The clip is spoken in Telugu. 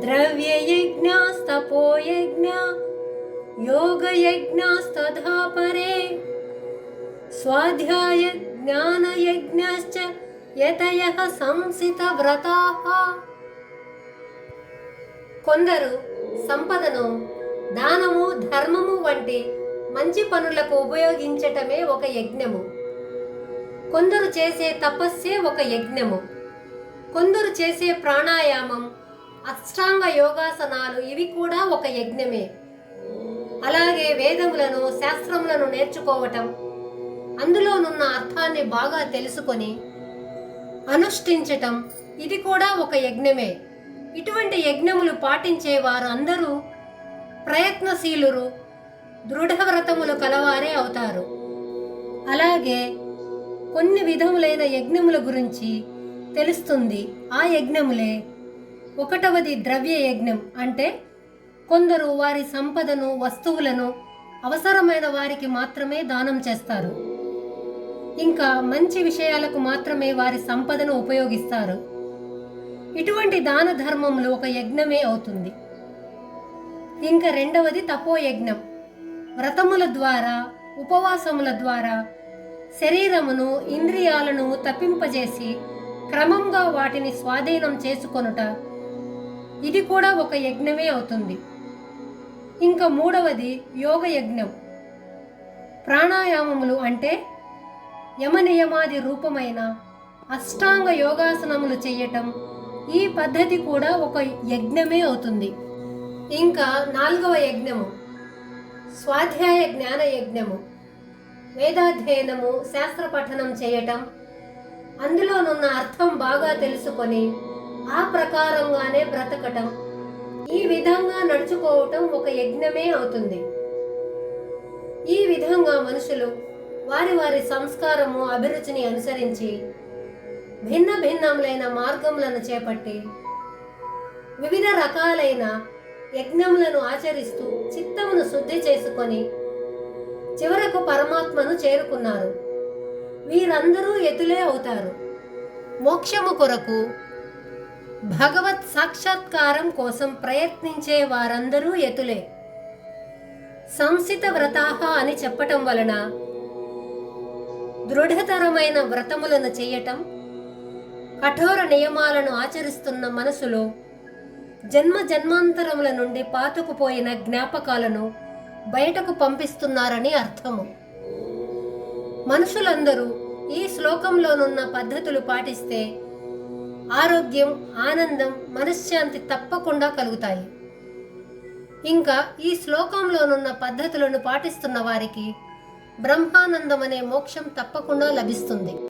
ద్రవ్యయజ్ఞాస్తపోయజ్ఞ యోగయజ్ఞాస్తథా పరే స్వాధ్యాయ జ్ఞానయజ్ఞశ్చ యతయః సంసితవ్రతాః. కొందరు సంపదను దానము, ధర్మము వంటి మంచి పనులకు ఉపయోగించటమే ఒక యజ్ఞము. కొందరు చేసే తపస్సే ఒక యజ్ఞము. కొందరు చేసే ప్రాణాయామం, అష్టాంగ యోగాసనాలు ఇవి కూడా ఒక యజ్ఞమే. అలాగే వేదములను, శాస్త్రములను నేర్చుకోవటం, అందులోనున్న అర్థాన్ని బాగా తెలుసుకొని అనుష్ఠించటం ఇది కూడా ఒక యజ్ఞమే. ఇటువంటి యజ్ఞములు పాటించేవారు అందరూ ప్రయత్నశీలురు, దృఢవ్రతములు కలవారే అవుతారు. అలాగే కొన్ని విధములైన యజ్ఞముల గురించి తెలుస్తుంది. ఆ యజ్ఞములే ఒకటవది ద్రవ్య యజ్ఞం. అంటే కొందరు వారి సంపదను, వస్తువులను అవసరమైన వారికి మాత్రమే దానం చేస్తారు. ఇంకా మంచి విషయాలకు మాత్రమే వారి సంపదను ఉపయోగిస్తారు. ఇటువంటి దాన ధర్మములు ఒక యజ్ఞమే అవుతుంది. ఇంకా రెండవది తపోయజ్ఞం. వ్రతముల ద్వారా, ఉపవాసముల ద్వారా శరీరమును, ఇంద్రియాలను తప్పింపజేసి క్రమంగా వాటిని స్వాధీనం చేసుకొనుట ఇది కూడా ఒక యజ్ఞమే అవుతుంది. ఇంకా మూడవది యోగ యజ్ఞం. ప్రాణాయామములు అంటే యమనియమాది రూపమైన అష్టాంగ యోగాసనములు చేయటం, ఈ పద్ధతి కూడా ఒక యజ్ఞమే అవుతుంది. ఇంకా నాలుగవ యజ్ఞము స్వాధ్యాయ జ్ఞాన యజ్ఞము. వేదాధ్యయనము, శాస్త్ర పఠనం చేయటం, అందులోనున్న అర్థం బాగా తెలుసుకొని ఆ ప్రకారంగానే బ్రతకటం, ఈ విధంగా నడుచుకోవటం ఒక యజ్ఞమే అవుతుంది. ఈ విధంగా మనుషులు వారి వారి సంస్కారము, అభిరుచిని అనుసరించి భిన్న భిన్నములైన మార్గములను చేపట్టి వివిధ రకాలైన యజ్ఞములను ఆచరిస్తూ చిత్తమును శుద్ధి చేసుకొని చివరకు పరమాత్మను చేరుకున్నారు. వీరందరూ యతులే అవుతారు. మోక్షము కొరకు భగవత్ సాక్షాత్కారం కోసం ప్రయత్నించే వారందరూ యతులే. సంసిత వ్రతాః అని చెప్పటం వలన దృఢతరమైన వ్రతములను చేయటం, కఠోర నియమాలను ఆచరిస్తున్న మనసులో జన్మ జన్మాంతరముల నుండి పాతుకుపోయిన జ్ఞాపకాలను బయటకు పంపిస్తున్నారని అర్థము. మనుషులందరూ ఈ శ్లోకంలోనున్న పద్ధతులు పాటిస్తే ఆరోగ్యం, ఆనందం, మనశ్శాంతి తప్పకుండా కలుగుతాయి. ఇంకా ఈ శ్లోకంలోనున్న పద్ధతులను పాటిస్తున్న వారికి బ్రహ్మానందం అనే మోక్షం తప్పకుండా లభిస్తుంది.